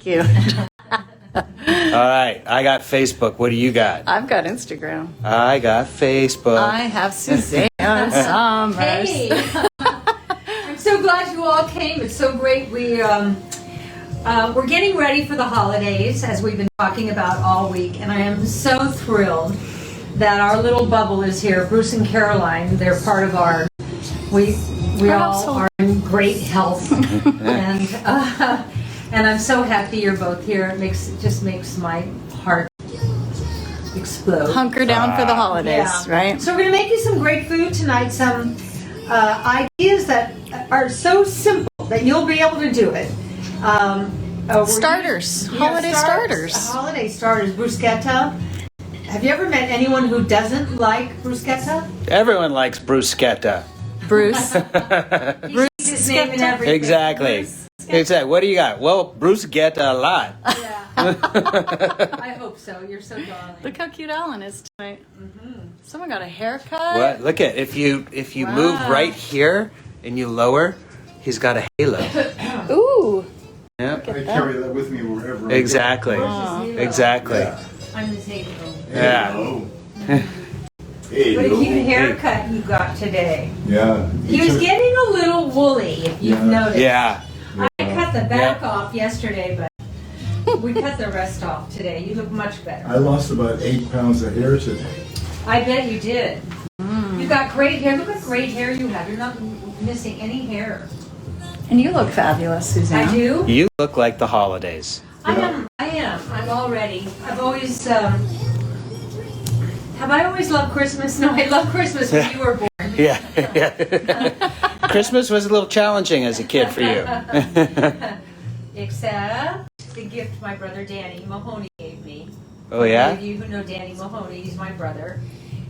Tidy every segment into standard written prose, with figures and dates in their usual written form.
Cute. All right, I got Facebook. What do you got? I've got Instagram. I got Facebook. I have Suzanne Somers. Hey, I'm so glad you all came. It's so great. We're getting ready for the holidays, as we've been talking about all week, and I am so thrilled that our little bubble is here. Bruce and Caroline, they're part of our. We all are in great health, and I'm so happy you're both here. It just makes my heart explode. Hunker down for the holidays, right? So we're going to make you some great food tonight, some ideas that are so simple that you'll be able to do it. Starters. Holiday starters. Holiday starters. Bruschetta. Have you ever met anyone who doesn't like bruschetta? Everyone likes bruschetta. Bruce. Bruce is name and everything. Exactly. Exactly. What do you got? Well, bruschetta a lot. Yeah. I hope so. You're so darling. Look how cute Alan is tonight. Mm-hmm. Someone got a haircut. What? Look at if you move right here and you lower, he's got a halo. Ooh. Yeah. I carry that with me wherever Exactly. I go. Exactly. Yeah. I'm his halo. Yeah. Hey, What a cute haircut you got today. Yeah. He was getting a little woolly, if you've noticed. Yeah. I cut the back off yesterday, but we cut the rest off today. You look much better. I lost about 8 pounds of hair today. I bet you did. You got great hair. Look what great hair you have. You're not missing any hair. And you look fabulous, Suzanne. I do? You look like the holidays. I am. I'm all ready. I've always, have I always loved Christmas? No, I love Christmas when you were born. Yeah. Christmas was a little challenging as a kid for you. Except the gift my brother Danny Mahoney gave me. Oh, yeah? Those of you who know Danny Mahoney, he's my brother.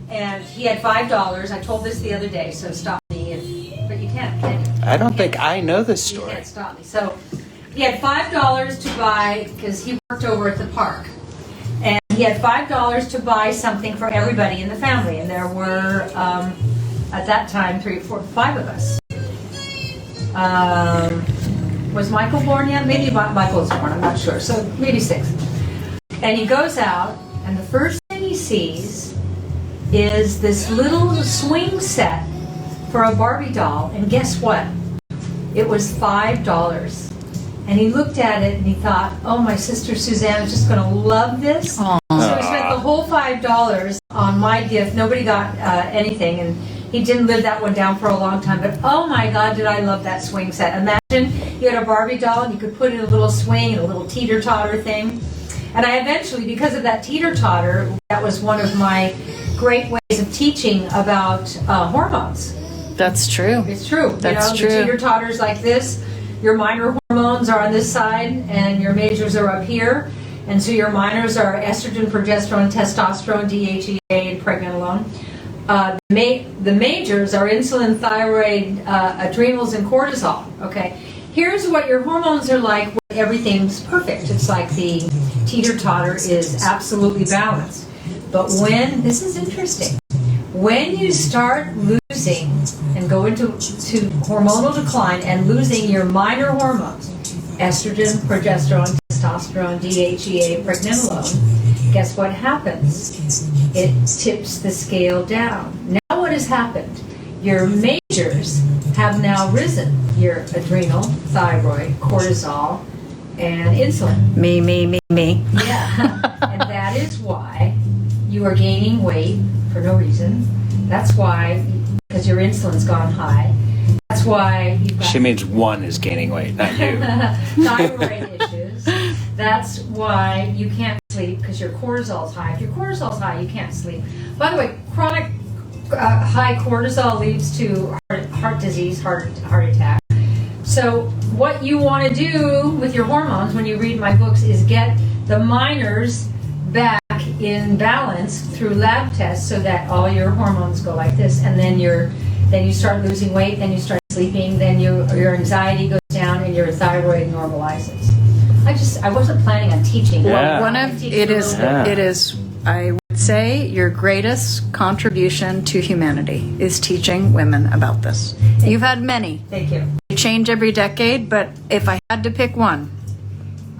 And he had $5. I told this the other day, so stop me. But you can't, can you? I don't think I know this You story. can't stop me. So he had $5 to buy, because he worked over at the park. And he had $5 to buy something for everybody in the family. And there were, at that time, 3, 4, 5 of us. Was Michael born yet? Maybe Michael was born, I'm not sure. So maybe 6. And he goes out, and the first thing he sees is this little swing set for a Barbie doll. And guess what? It was $5. And he looked at it and he thought, oh, my sister Suzanne is just going to love this. Aww. So he spent the whole $5 on my gift. Nobody got anything. And he didn't live that one down for a long time. But oh my God, did I love that swing set. Imagine you had a Barbie doll and you could put in a little swing and a little teeter-totter thing. And I eventually, because of that teeter-totter, that was one of my great ways of teaching about hormones. That's true. It's true. That's true. The teeter-totters like this. Your minor hormones are on this side and your majors are up here. And so your minors are estrogen, progesterone, testosterone, DHEA, and pregnenolone. The majors are insulin, thyroid, adrenals, and cortisol. Okay. Here's what your hormones are like when everything's perfect. It's like the teeter-totter is absolutely balanced. But this is interesting, when you start losing and go into hormonal decline and losing your minor hormones, estrogen, progesterone, testosterone, DHEA, pregnenolone, guess what happens? It tips the scale down. Now what has happened? Your majors have now risen. Your adrenal, thyroid, cortisol, and insulin. Me. Yeah. And that is why you are gaining weight for no reason. That's why, because your insulin's gone high. That's why you've got She means one is gaining weight, not you. thyroid issues. That's why you can't sleep, because your cortisol's high. If your cortisol's high, you can't sleep. By the way, chronic high cortisol leads to heart disease, heart attack. So what you want to do with your hormones when you read my books is get the minors back in balance through lab tests so that all your hormones go like this, and then you start losing weight, then you start sleeping, then your anxiety goes down and your thyroid normalizes. I wasn't planning on teaching. Yeah. It is I would say your greatest contribution to humanity is teaching women about this. You've had many. Thank you. They change every decade, but if I had to pick one,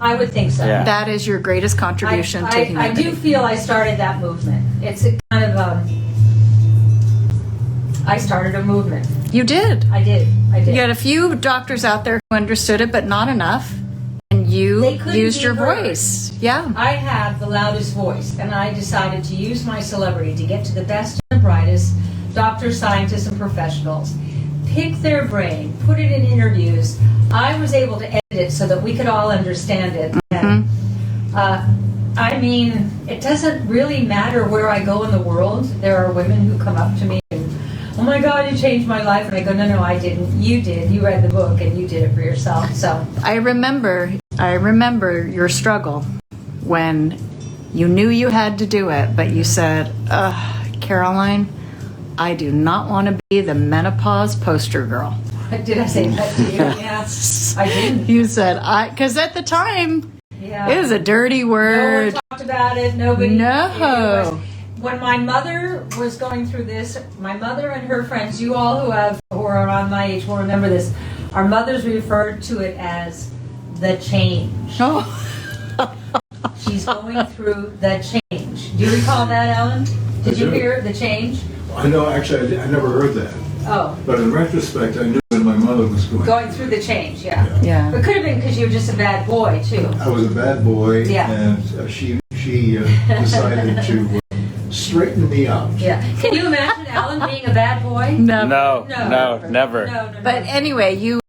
I would think so. Yeah. That is your greatest contribution to I humanity. do feel I started that movement. It's a kind of I started a movement. You did. I did. You had a few doctors out there who understood it, but not enough. And They you couldn't used be your heard. voice. Yeah. I have the loudest voice, and I decided to use my celebrity to get to the best and the brightest doctors, scientists, and professionals, pick their brain, put it in interviews. I was able to edit it so that we could all understand it. And, I mean, it doesn't really matter where I go in the world. There are women who come up to me and, oh my God, you changed my life. And I go, no, I didn't. You did. You read the book and you did it for yourself. So I remember your struggle when you knew you had to do it, but you said, Caroline, I do not want to be the menopause poster girl. did I say that to you? Yeah, I didn't. You said, because at the time, Yeah. it was a dirty No word. one talked about it. Nobody. No. When my mother was going through this, my mother and her friends, you all who are on my age will remember this. Our mothers referred to it as the change. Oh. She's going through the change. Do you recall that, Ellen? Did you hear the change? I know, actually, I never heard that. Oh, But in retrospect, I knew when my mother was going through the change. Yeah. Yeah. It could have been because you were just a bad boy too. I was a bad boy, Yeah. and she decided to straighten me out. Yeah. Can you imagine Ellen being a bad boy? No. No, never. No. But anyway, you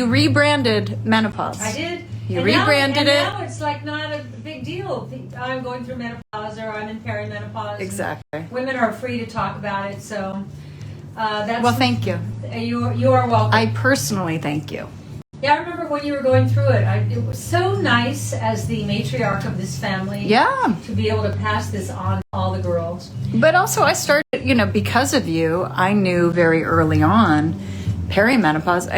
rebranded menopause. I did. You And rebranded it. Now it's like not a big deal. I'm going through menopause or I'm in perimenopause. Exactly. Women are free to talk about it, so that's. Well, thank you. You are welcome. I personally thank you. Yeah, I remember when you were going through it. It was so nice as the matriarch of this family. Yeah. To be able to pass this on to all the girls. But also I started, because of you, I knew very early on perimenopause. I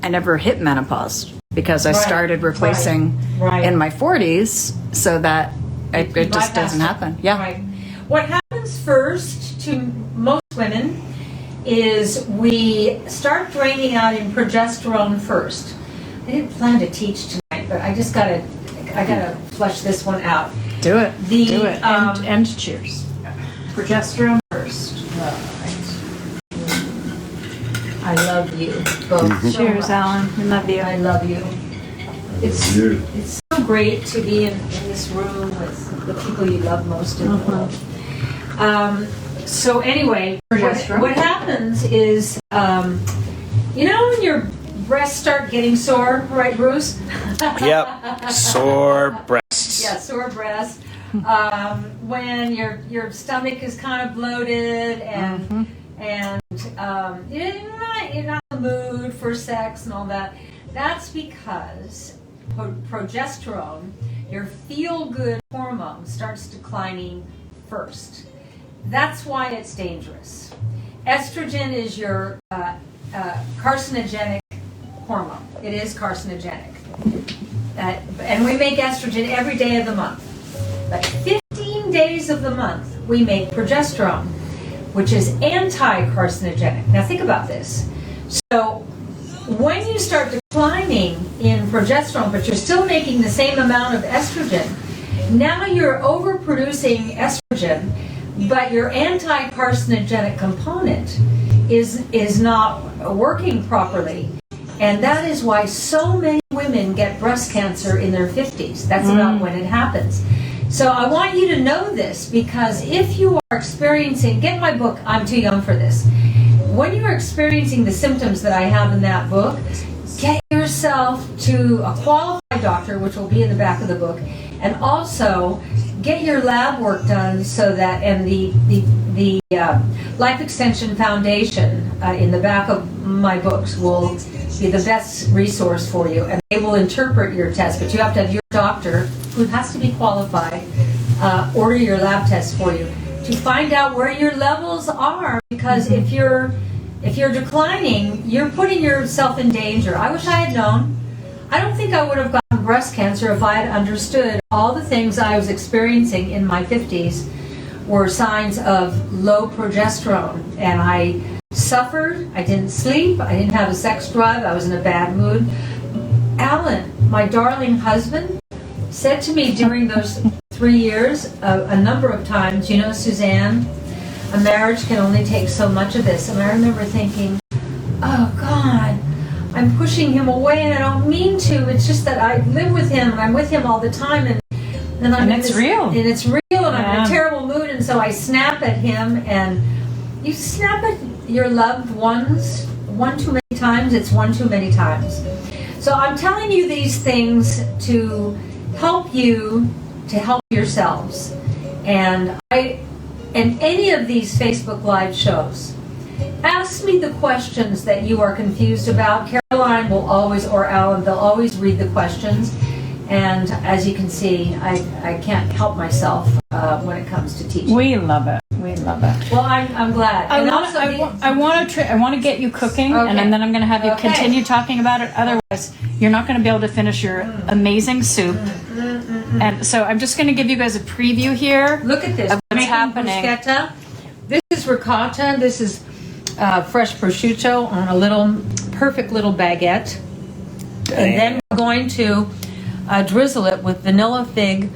never hit menopause because I Right, started replacing right. in my 40s so that it You just bypassed doesn't it. happen. Yeah. Right. What happens first to most women is we start draining out in progesterone first. I didn't plan to teach tonight, but I gotta flush this one out. Do it. The, Do it. um, And cheers. Progesterone first. I love you both. So Cheers, much. Alan. I love you. I love you. It's Weird. it's so great to be in this room with the people you love most in the world. So anyway, what happens is, when your breasts start getting sore, right, Bruce? Yep. Sore breasts. Yeah, sore breasts. When your stomach is kind of bloated and you're not in the mood for sex and all that. That's because progesterone, your feel-good hormone, starts declining first. That's why it's dangerous. Estrogen is your carcinogenic hormone. It is carcinogenic. And we make estrogen every day of the month. But 15 days of the month, we make progesterone, which is anti-carcinogenic. Now think about this. So when you start declining in progesterone, but you're still making the same amount of estrogen, now you're overproducing estrogen, but your anti-carcinogenic component is not working properly. And that is why so many women get breast cancer in their 50s. That's about when it happens. So I want you to know this, because if you are experiencing, get my book, I'm Too Young for This. When you are experiencing the symptoms that I have in that book, get yourself to a qualified doctor, which will be in the back of the book, and also get your lab work done so that, and the Life Extension Foundation in the back of my books will be the best resource for you, and they will interpret your test, but you have to have your doctor, who has to be qualified, order your lab test for you to find out where your levels are, because if you're declining, you're putting yourself in danger. I wish I had known. I don't think I would have gotten breast cancer if I had understood all the things I was experiencing in my 50s were signs of low progesterone, and I suffered. I didn't sleep. I didn't have a sex drive. I was in a bad mood. Alan, my darling husband said to me during those 3 years a number of times, you know, Suzanne, a marriage can only take so much of this. And I remember thinking, oh God, I'm pushing him away and I don't mean to. It's just that I live with him and I'm with him all the time. And it's real. And it's real and I'm in a terrible mood. And so I snap at him, and you snap at your loved ones one too many times, it's one too many times. So I'm telling you these things to help you to help yourselves. And any of these Facebook Live shows, ask me the questions that you are confused about. Caroline will always, or Alan, they'll always read the questions. And as you can see, I can't help myself when it comes to teaching. We love it. We love it. Well, I'm glad. I want to get you cooking, and then I'm going to have you continue talking about it. Otherwise, you're not going to be able to finish your amazing soup. And so I'm just going to give you guys a preview here. Look at this. Of what's happening. Bruschetta. This is ricotta. This is fresh prosciutto on a perfect little baguette. And then we're going to drizzle it with vanilla fig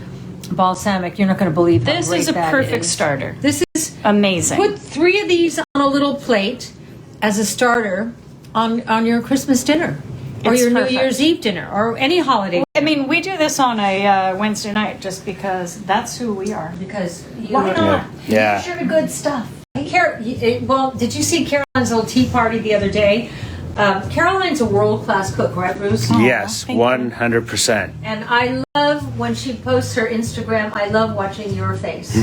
balsamic. You're not going to believe how This great is a that perfect is. starter. This is Amazing. Put 3 of these on a little plate as a starter on your Christmas dinner, or It's your perfect. New Year's Eve dinner, or any holiday. I mean, we do this on a Wednesday night just because that's who we are. Because Why not? Yeah. Share the good stuff. Well, did you see Caroline's little tea party the other day? Caroline's a world-class cook, right, Bruce? Yes, thank you. 100%. And I love when she posts her Instagram, I love watching your face.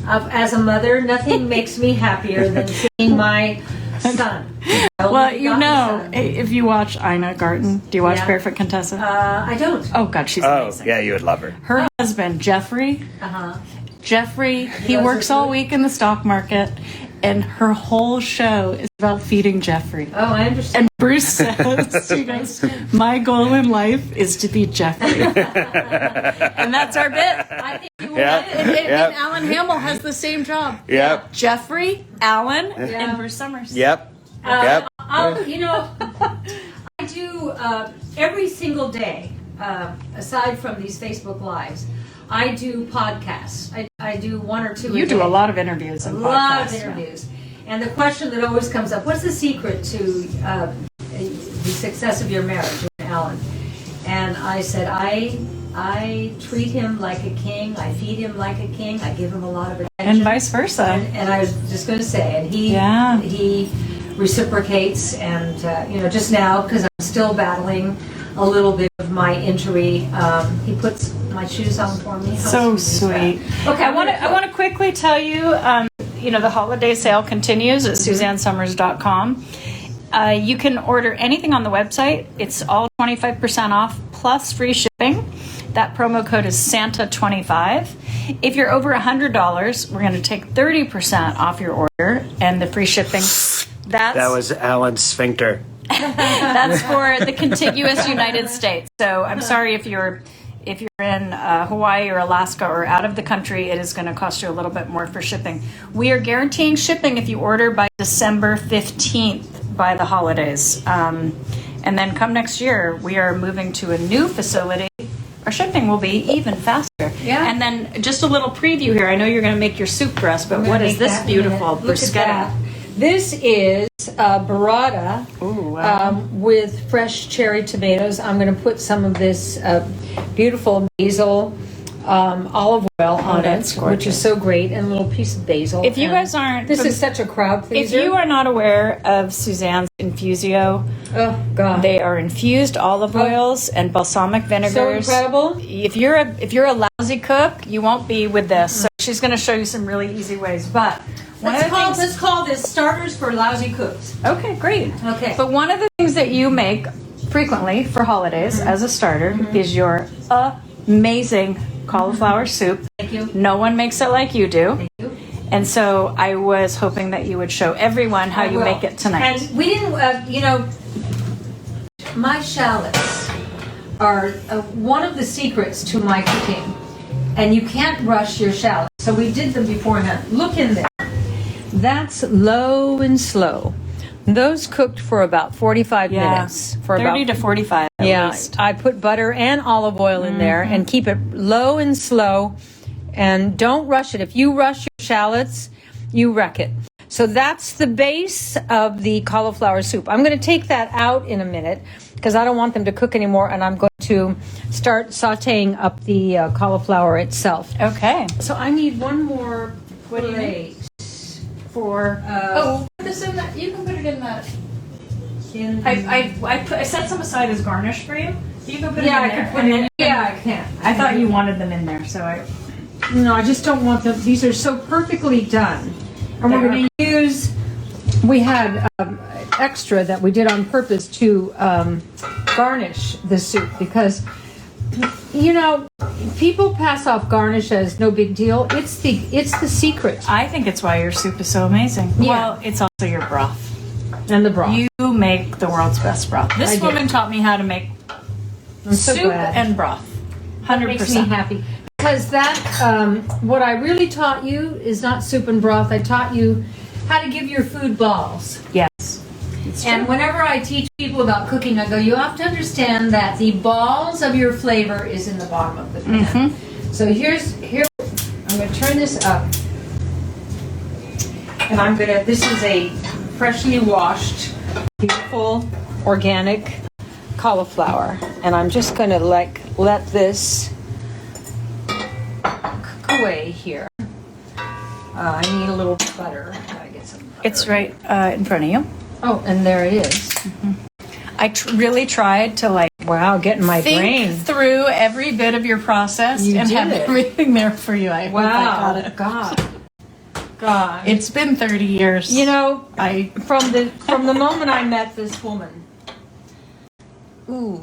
As a mother, nothing makes me happier than seeing my son. Well, you know, if you watch Ina Garten, do you watch Yeah. Barefoot Contessa? I don't. Oh, God, she's Oh, amazing. yeah, you would love her. Her husband, Jeffrey, he does works the all food? week in the stock market, and her whole show is about feeding Jeffrey. Oh, I understand. And Bruce says, she goes, my goal in life is to feed Jeffrey. And that's our bit. I think you will Yeah. get it. And Alan Hamill has the same job. Yep. Jeffrey, Alan, and Bruce Somers. Yep. Yep. I do every single day, aside from these Facebook Lives, I do podcasts. I do 1 or 2 You a do day. a lot of interviews A and lot of podcasts. interviews. And the question that always comes up, what's the secret to the success of your marriage, Alan? And I said, I treat him like a king. I feed him like a king. I give him a lot of attention. And vice versa. And I was just going to say, and he reciprocates. And, just now, because I'm still battling a little bit of my injury, he puts my shoes on for me. How So sweet is sweet. that? Okay, I want to quickly tell you, the holiday sale continues at SuzanneSomers.com. You can order anything on the website. It's all 25% off plus free shipping. That promo code is Santa25. If you're over $100, we're going to take 30% off your order and the free shipping. That was Alan's sphincter. That's for the contiguous United States. So I'm sorry if you're in Hawaii or Alaska or out of the country, it is going to cost you a little bit more for shipping. We are guaranteeing shipping if you order by December 15th by the holidays. And then come next year, we are moving to a new facility. Our shipping will be even faster. Yeah. And then just a little preview here. I know you're going to make your soup for us, but what is this beautiful Look at bruschetta? that. This is burrata Ooh, wow. with fresh cherry tomatoes. I'm going to put some of this beautiful basil olive oil on that's it, gorgeous. which is so great, and a little piece of basil. If you And guys aren't... this is such a crowd If pleaser. you are not aware of Suzanne's INFUSIO, oh God, they are infused olive oils and balsamic vinegars. so incredible. If you're a lousy cook, you won't be with this. So she's going to show you some really easy ways. But Let's call this starters for lousy cooks. Okay, great. Okay. But one of the things that you make frequently for holidays as a starter is your amazing cauliflower soup. Thank you. No one makes it like you do. Thank you. And so I was hoping that you would show everyone how you make it tonight. And we didn't, my shallots are one of the secrets to my cooking. And you can't rush your shallots. So we did them beforehand. Look in there. That's low and slow. Those cooked for about 45 minutes. For 30 to 45. Yeah, least. I put butter and olive oil in there and keep it low and slow, and don't rush it. If you rush your shallots, you wreck it. So that's the base of the cauliflower soup. I'm going to take that out in a minute because I don't want them to cook anymore, and I'm going to start sautéing up the cauliflower itself. Okay. So I need one more plate for... put this in that. You can put it in that. I set some aside as garnish for you. You can put it in I there. can put it in. Yeah, I can. I thought you wanted them in there, so I. No, I just don't want them. These are so perfectly done. And we're going to use, we had extra that we did on purpose to garnish the soup because, you know, people pass off garnish as no big deal. It's the secret. I think it's why your soup is so amazing. Yeah. Well, it's also your broth. And the broth. You make the world's best broth. I This do. woman taught me how to make I'm so soup glad. and broth. 100%. Makes me happy. Because that, what I really taught you is not soup and broth. I taught you how to give your food balls. Yes. And whenever I teach people about cooking, I go, you have to understand that the balls of your flavor is in the bottom of the pan. So here, I'm going to turn this up. And this is a freshly washed, beautiful, organic cauliflower. And I'm just going to let this cook away here. I need a little butter. Gotta get some butter. It's right in front of you. Oh, and there it is. I really tried to Wow, getting my think brain. through every bit of your process You and did have it. everything there for you. I hope I Wow, got it. God. It's been 30 years. You know, I from the moment I met this woman. Ooh.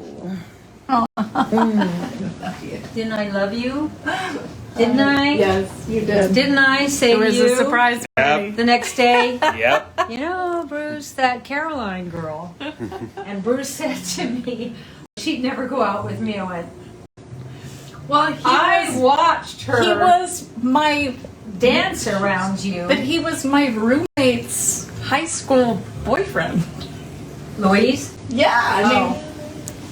Didn't I love you? Didn't I? Yes, you did. Didn't I say It was you a surprise. Yep. the next day? Yep. You know, Bruce, that Caroline girl. And Bruce said to me, she'd never go out with me. I went, Well, I watched her he was my, dance around you. but he was my roommate's high school boyfriend. Louise? Yeah, I mean, Oh.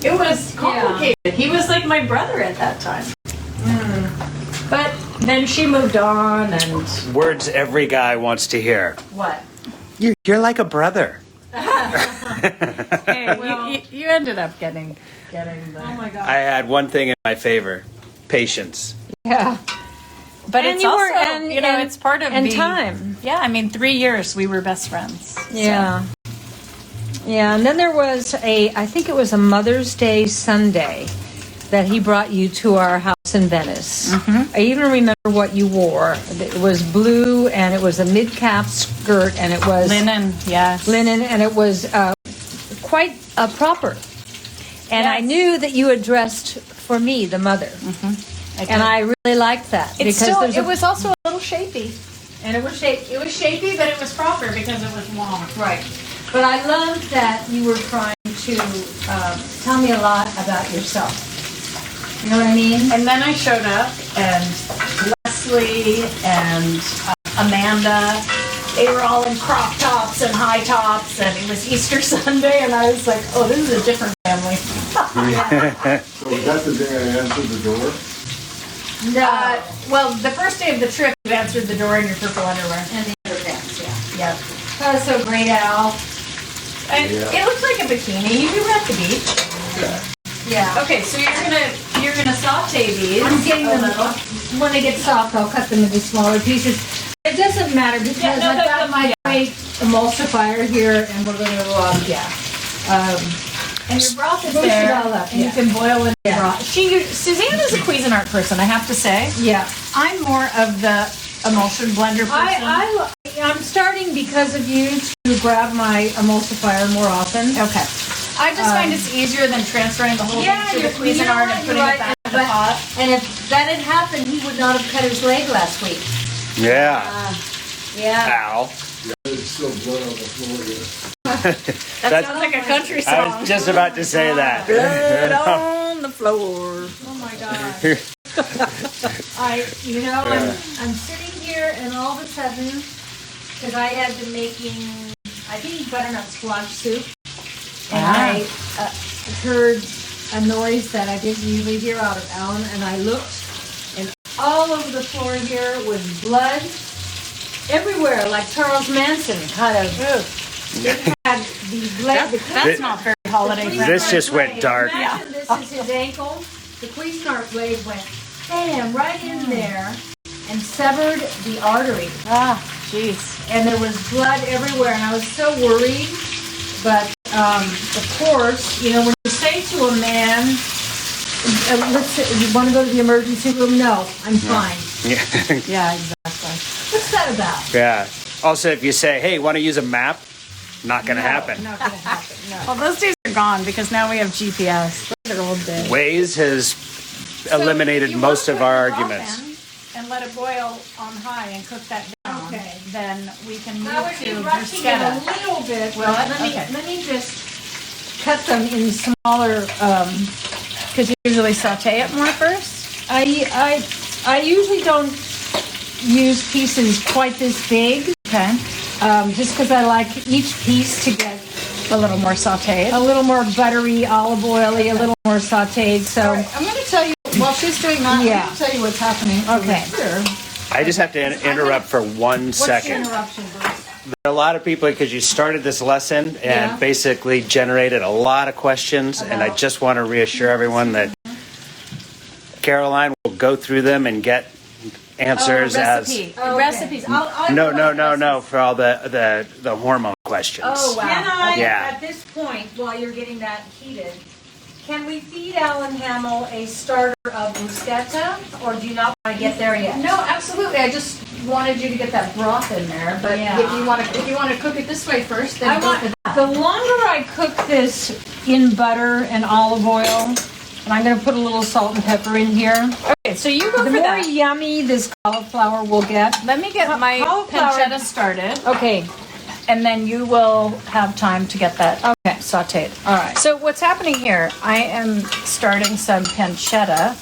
it was complicated. He was like my brother at that time. But then she moved on, and Words every guy wants to hear. What? You're like a brother. hey, you ended up getting the. Oh my God. I had one thing in my favor: patience. Yeah. But And it's you also, were- and- it's part of and the time. Yeah, I mean, 3 years we were best friends. Yeah. Yeah, and then there was I think it was a Mother's Day Sunday that he brought you to our house in Venice. I even remember what you wore. It was blue, and it was a mid-cap skirt, and it was Linen, yes. linen, and it was quite proper. And I Yes. knew that you had dressed for me, the mother. And I really liked that. It's still, there's it was also a little shapy. and it was shaped. It was shapy, but it was proper because it was long. Right. But I loved that you were trying to tell me a lot about yourself. You know what I mean? And then I showed up, and Leslie and Amanda, they were all in crop tops and high tops, and it was Easter Sunday, and I was like, oh, this is a different family. So was that the day I answered the door? Well, the first day of the trip, you answered the door in your purple underwear. And the underpants, yeah. Yeah. That was so great, Al. And it looked like a bikini. You were at the beach. Yeah. Okay, so you're gonna saute these. I'm getting a them. little. When they get soft, I'll cut them into smaller pieces. It doesn't matter because Yeah, no, I've got my great emulsifier here, and we're going to, And your broth is Boost it there, all up, and you yeah. can boil in the Yeah. broth. Suzanne is a Cuisinart person, I have to say. yeah. I'm more of the emulsion blender person. I'm starting because of you to grab my emulsifier more often. Okay. I just find it's easier than transferring the whole thing to the Cuisinart and putting it back in the pot. And if that had happened, he would not have cut his leg last week. Yeah. Yeah. Ow. There's still blood on the floor here. That sounds like a country song. I was just about to say that. Blood on the floor. Oh my God. I'm sitting here, and all of a sudden, because I had been making, I think, butternut squash soup, and I heard a noise that I didn't usually hear out of Alan, and I looked, and all over the floor here was blood everywhere, like Charles Manson kind of. It had the blade. That's not very holiday friendly. This just went dark. Imagine this is his ankle. The Cuisinart blade went bam right in there and severed the artery. Ah, jeez. And there was blood everywhere, and I was so worried. But of course, you know, when you say to a man, let's say, you want to go to the emergency room? No, I'm fine. Yeah. Yeah, exactly. What's that about? Yeah. Also, if you say, "Hey, want to use a map?" Not gonna happen. Not gonna happen. No. Well, those days are gone because now we have GPS. Those are old days. Waze has eliminated You most want of our to put it in the arguments. oven And let it boil on high and cook that down. Okay. Then we can move I would to be rushing it a bruschetta. little bit. Well, but okay. let me just cut them in smaller. Because you usually saute it more first. I usually don't use pieces quite this big, Okay. just because I like each piece to get A little more sauteed. a little more buttery, olive oily, a little more sauteed. So, I'm going to tell you, while she's doing that, Yeah. I'm going to tell you what's happening. okay. Here. I just have to interrupt for 1 What's the second. interruption, Bruce? There are a lot of people, because you started this lesson and Yeah. basically generated a lot of questions, and I just want to reassure everyone that Caroline will go through them and get answers Recipe. Okay. Recipes. No, for all the hormone questions. Oh, wow. Can I, Yeah. at this point, while you're getting that heated, can we feed Alan Hamill a starter of bruschetta, or do you not want to get there yet? No, absolutely. I just wanted you to get that broth in there. But Yeah. if you want to cook it this way first, then I go want, for that. the longer I cook this in butter and olive oil, and I'm going to put a little salt and pepper in here, Okay, so you go the for more that. yummy this cauliflower will get. Let me get my Cauliflower- pancetta started, Okay, and then you will have time to get that okay. sauteed. All right. So what's happening here, I am starting some pancetta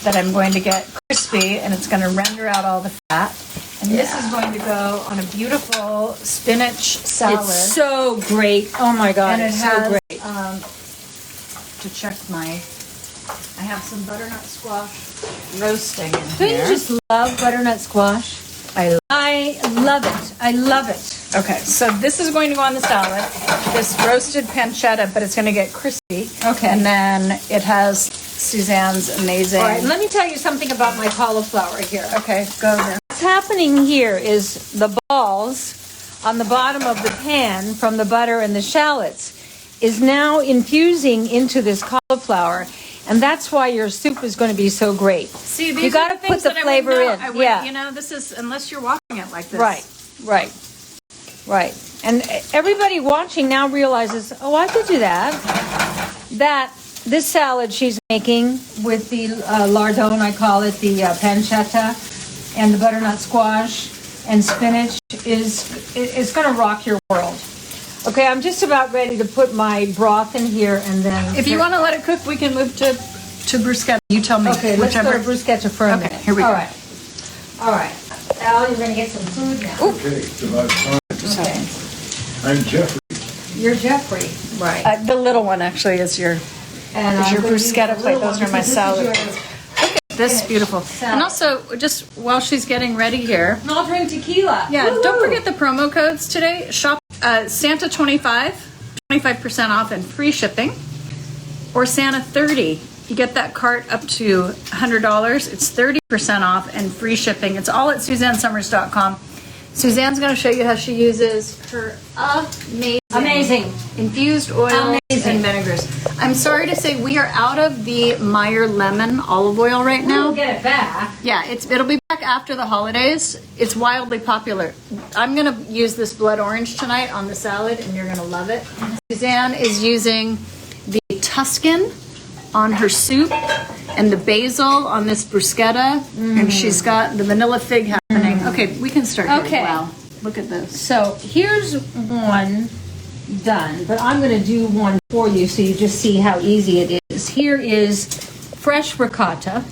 that I'm going to get crispy, and it's going to render out all the fat. And this is going to go on a beautiful spinach salad. It's so great. Oh my God, and it it's has, so great. to check I have some butternut squash roasting in Don't here. you just love butternut squash? I love it. I love it. Okay, so this is going to go on the salad, this roasted pancetta, but it's going to get crispy. Okay. And then it has Suzanne's amazing. All right, let me tell you something about my cauliflower here. Okay, go there. What's happening here is the balls on the bottom of the pan from the butter and the shallots is now infusing into this cauliflower, and that's why your soup is going to be so great. See, You gotta put the flavor in. Yeah. You know, this is, unless you're washing it like this. Right. And everybody watching now realizes, oh, I could do that. This salad she's making with the lardon, I call it, the pancetta, and the butternut squash and spinach is going to rock your world. Okay, I'm just about ready to put my broth in here, and then If you want to let it cook, we can move to bruschetta. You tell me. Okay, let's go to whichever. bruschetta for a Okay, minute. here we go. All right. Al, you're going to get some food now. Okay, it's about time. Okay. I'm Jeffrey. You're Jeffrey. Right. The little one actually is your And is I'm your gonna use bruschetta the plate. little Those one are my because this is salad yours. plates. This beautiful. Salad. And also, just while she's getting ready here, I'll drink tequila. yeah, Woo-hoo. don't forget the promo codes today. Shop Santa 25% off and free shipping, or Santa 30. You get that cart up to $100. It's 30% off and free shipping. It's all at SuzanneSomers.com. Suzanne's going to show you how she uses her amazing infused oils and vinegars. I'm sorry to say we are out of the Meyer lemon olive oil right now. We'll get it back. Yeah, it'll be back after the holidays. It's wildly popular. I'm gonna use this blood orange tonight on the salad, and you're gonna love it. Suzanne is using the Tuscan on her soup and the basil on this bruschetta, and she's got the vanilla fig happening. Okay, we can start here. Okay. Wow, look at this. So here's one done, but I'm going to do one for you so you just see how easy it is. Here is fresh ricotta.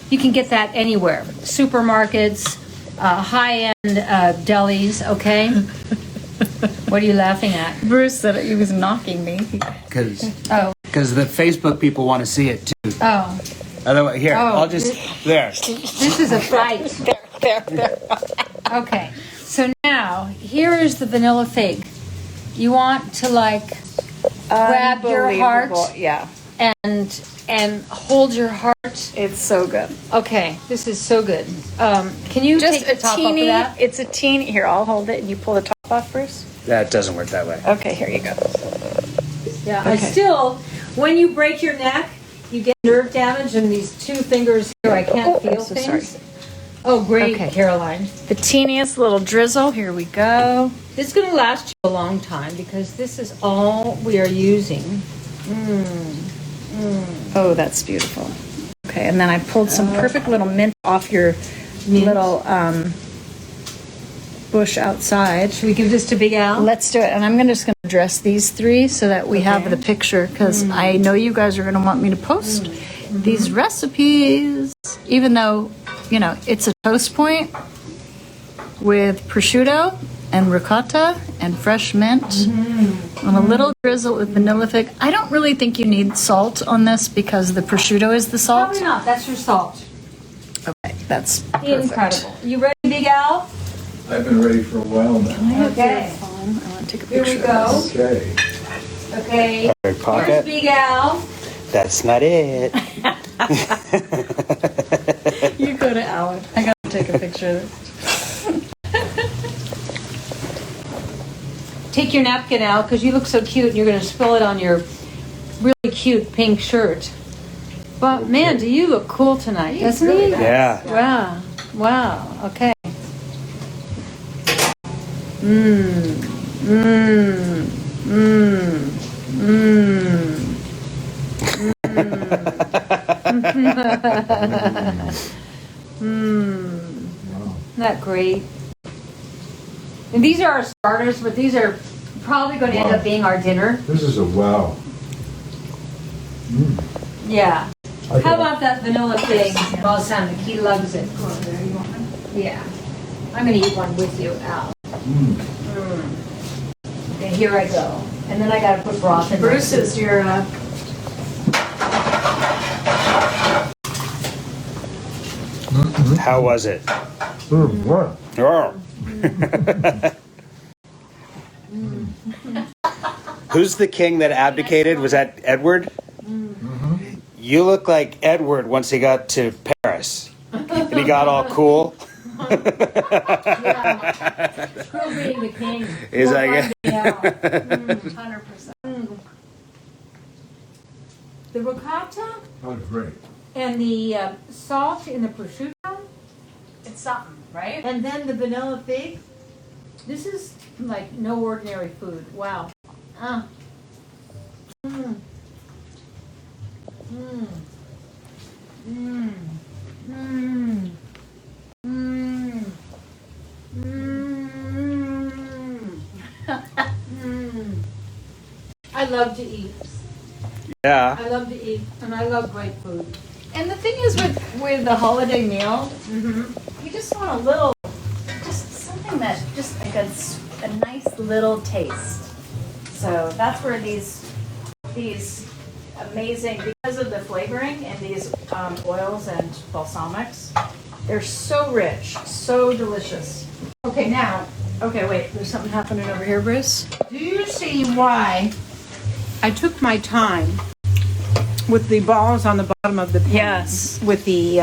You can get that anywhere. Supermarkets, high-end delis, okay? What are you laughing at? Bruce said he was knocking me. Because Oh, because the Facebook people want to see it too. Oh, Otherwise, here, I'll just there. this is a fight. There. Okay, so now here is the vanilla fig. You want to like grab your heart Unbelievable. Yeah. and hold your heart. It's so good. Okay, this is so good. Can you Just take the a top teeny, off of that? it's a teeny, here, I'll hold it and you pull the top off, Bruce. That doesn't work that way. Okay, here you go. Yeah, I still, when you break your neck, you get nerve damage in these two fingers here. I can't feel I'm so things. sorry. Oh, great, Okay. Caroline. The teeniest little drizzle, here we go. This is going to last you a long time because this is all we are using. Oh, that's beautiful. Okay, and then I pulled some perfect little mint off your little bush outside. Should we give this to Big Al? Let's do it. And I'm just going to dress these three so that we have the picture, because I know you guys are going to want me to post these recipes, even though, you know, it's a toast point with prosciutto and ricotta and fresh mint and a little drizzle with vanilla fig. I don't really think you need salt on this because the prosciutto is the salt. Probably not. That's your salt. Okay, that's perfect. Incredible. You ready, Big Al? I've been ready for a while now. Okay. I want to take a Here picture we of go. this. Okay. Okay. Big Here's pocket. Big Al. That's not it. You go to Alan. I got to take a picture of this. Take your napkin out because you look so cute and you're going to spill it on your really cute pink shirt. But man, do you look cool tonight, doesn't he? Yeah. Wow. Wow. Okay. Isn't that great? And these are our starters, but these are probably going to end up being our dinner. This is a wow. Yeah. I How got- about that vanilla fig balsamic? He loves it. Yeah. I'm going to eat one with you, Al. Okay, here I go. And then I got to put broth in Bruce there. is your How was it? What? Oh. Who's the king that abdicated? Was that Edward? You look like Edward once he got to Paris. And he got all cool. Screw being the king. He's Or like, finding out. 100%. The ricotta Oh, great. and the salt in the prosciutto, It's something, right? and then the vanilla fig. This is like no ordinary food. Wow. Mm. Mm. Mm. Mm. Mm. Mm. Mm. I love to eat. yeah. I love to eat, and I love great food. And the thing is with the holiday meal, you just want a little, just something that, just like a nice little taste. So that's where these amazing, because of the flavoring and these oils and balsamics, they're so rich, so delicious. Okay, now, Okay, wait, there's something happening over here, Bruce. do you see why I took my time with the balls on the bottom of the pan? Yes. With the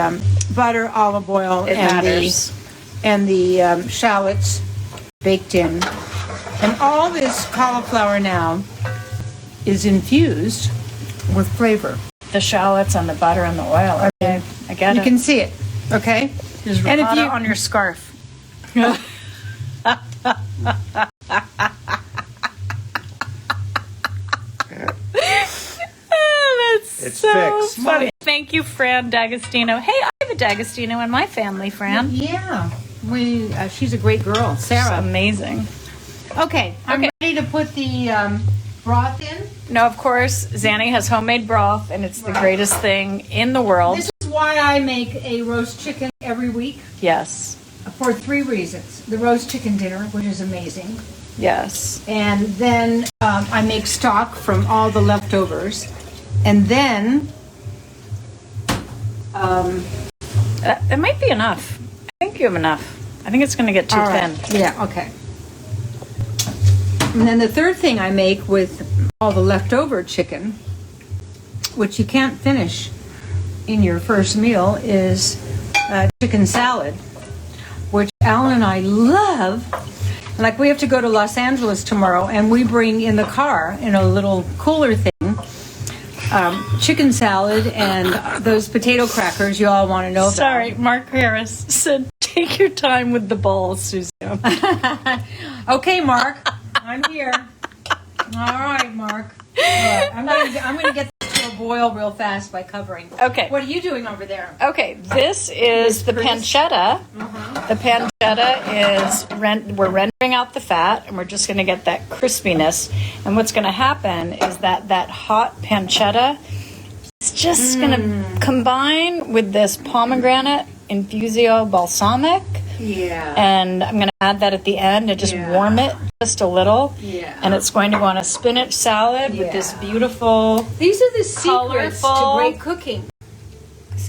butter, olive oil, It and matters. the shallots baked in. And all this cauliflower now is infused with flavor. The shallots and the butter and the oil. Okay, I get You it. can see it, okay? There's and if ricotta you- on your scarf. That's It's so fixed. funny. Thank you, Fran D'Agostino. Hey, I have a D'Agostino in my family, Fran. Yeah, she's a great girl, It's Sarah. amazing. Okay, I'm ready to put the broth in. No, of course, Zanny has homemade broth, and it's the greatest thing in the world. This is why I make a roast chicken every week, Yes, for 3 reasons. The roast chicken dinner, which is amazing. yes. And then I make stock from all the leftovers. And then, It might be enough. I think you have enough. I think it's going to get too all right. thin. Yeah, okay. And then the third thing I make with all the leftover chicken, which you can't finish in your first meal, is chicken salad, which Alan and I love. Like, we have to go to Los Angeles tomorrow, and we bring in the car in a little cooler thing chicken salad and those potato crackers you all want to know about. Sorry, Mark Harris said, take your time with the balls, Suzanne. Okay, Mark, I'm here. All right, Mark. All right, I'm gonna get this to a boil real fast by covering. Okay. What are you doing over there? Okay, this is the pancetta. The pancetta is, we're rendering out the fat, and we're just going to get that crispiness. And what's going to happen is that hot pancetta is just going to combine with this pomegranate INFUSIO balsamic. Yeah. And I'm going to add that at the end and just warm it just a little. Yeah. And it's going to go on a spinach salad with this beautiful, These are the secrets to colorful- great cooking.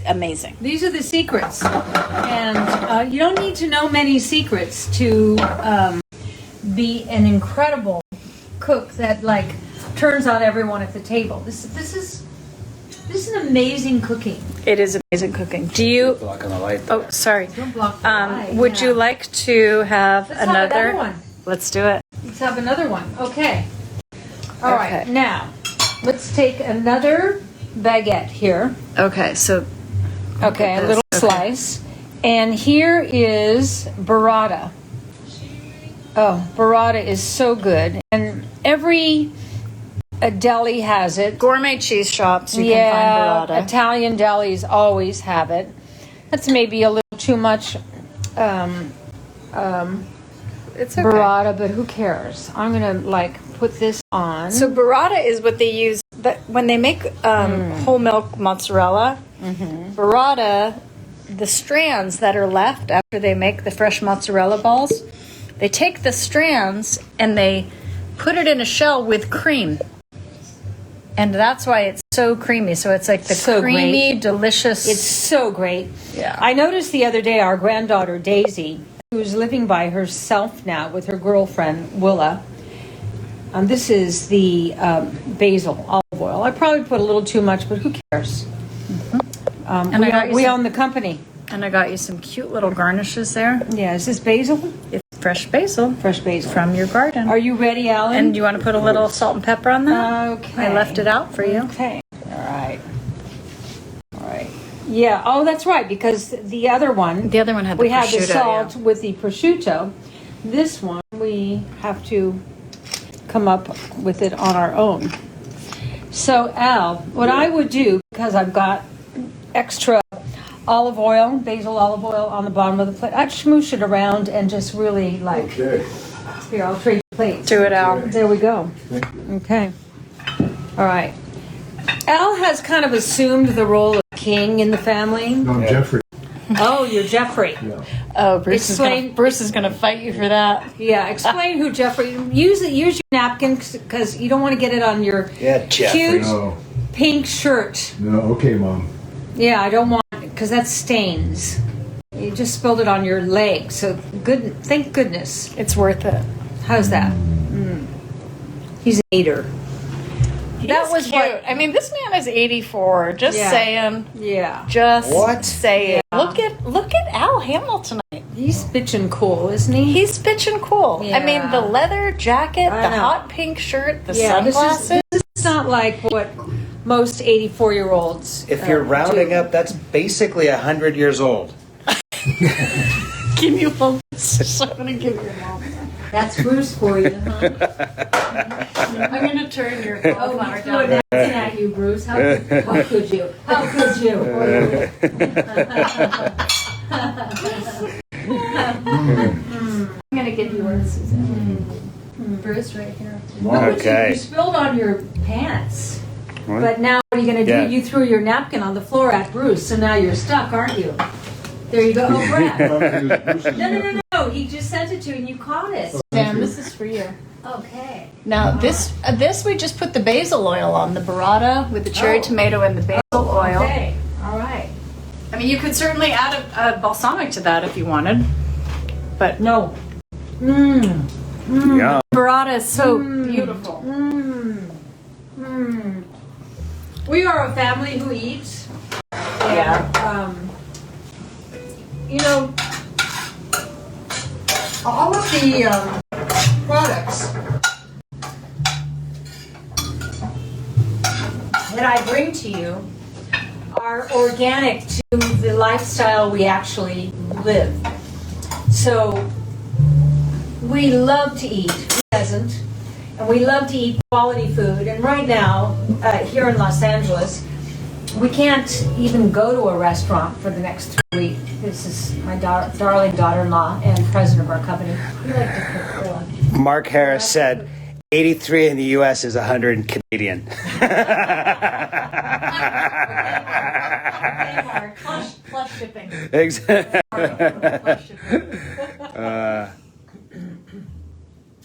amazing. These are the secrets. And you don't need to know many secrets to be an incredible cook that, like, turns out everyone at the table. This is an amazing cooking. It is amazing cooking. Do you... Blocking the light. Oh, sorry. Don't block the light. Would you like to have Let's have another one. Let's do it. Let's have another one. Okay. All right. Okay. Now, let's take another baguette here. Okay, so Okay, a this. little Okay. slice. And here is burrata. Oh, burrata is so good. And every deli has it. gourmet cheese shops, you Yeah, can find burrata. Italian delis always have it. That's maybe a little too much It's okay. burrata, but who cares? I'm gonna put this on. So burrata is what they use when they make whole milk mozzarella. Burrata, the strands that are left after they make the fresh mozzarella balls, they take the strands and they put it in a shell with cream. And that's why it's so creamy. So it's like the So creamy, delicious. It's so great. Yeah. I noticed the other day our granddaughter Daisy, who's living by herself now with her girlfriend Willa. This is the basil olive oil. I probably put a little too much, but who cares? And I got you we some- own the company. And I got you some cute little garnishes there. Yeah, is this basil? It's fresh basil Fresh basil. from your garden. Are you ready, Alan? And you want to put a little salt and pepper on that? Okay. I left it out for you. Okay. All right. All right. Yeah. Oh, that's right. Because the other one, The other one had the we had the prosciutto, salt yeah. with the prosciutto. This one we have to come up with it on our own. So Al, what I would do, because I've got extra olive oil, basil olive oil on the bottom of the plate, I'd smoosh it around and just really Okay. here, I'll trade plates. Do it, Al. There we go. Okay. All right. Al has kind of assumed the role of king in the family. No, I'm Jeffrey. Oh, you're Jeffrey. Yeah. Oh, Bruce Explain- is gonna fight you for that. Yeah, explain who Jeffrey. Use your napkin because you don't want to get it on your Yeah, Jeffrey. cute No, pink shirt. no, okay, Mom. Yeah, I don't want it because that stains. You just spilled it on your leg. So good. Thank goodness. It's worth it. How's that? He's an eater. That was cute. what I mean. This man is 84. Just Yeah. saying. Yeah. Just What? saying. Yeah. Look at Al Hamilton tonight. He's bitchin' cool, isn't he? He's pitching cool. I mean, Yeah. the leather jacket, I the know. hot pink shirt, the Yeah, sunglasses. this is not like what most 84-year-olds. If you're rounding up, that's basically 100 years old. Can you hold this? I'm gonna give your mom. That's Bruce for you, huh? I'm gonna turn your Oh, cauliflower you threw a down. napkin at you, Bruce. How could you? How could you? I'm gonna give yours, Suzanne. Bruce, right here. Okay. You spilled on your pants. What? But now what are you going to do? Yeah. You threw your napkin on the floor at Bruce, so now you're stuck, aren't you? There you go. Oh, Brad. No. No, he just sent it to you and you caught it. Sam, this is for you. Okay. Now this we just put the basil oil on, the burrata with the cherry tomato and the basil oil. Okay. All right. I mean, you could certainly add a balsamic to that if you wanted, but No. Yum. burrata is so beautiful. We are a family who eats. Yeah. You know, all of the products that I bring to you are organic to the lifestyle we actually live. So we love to eat, who doesn't? And we love to eat quality food. And right now, here in Los Angeles, we can't even go to a restaurant for the next 3 weeks. This is my darling daughter-in-law and president of our company. We like to cook for lunch. Mark Harris said 83 in the U.S. is 100 in Canadian. Okay, Mark. Plus shipping. Exactly. Plus shipping.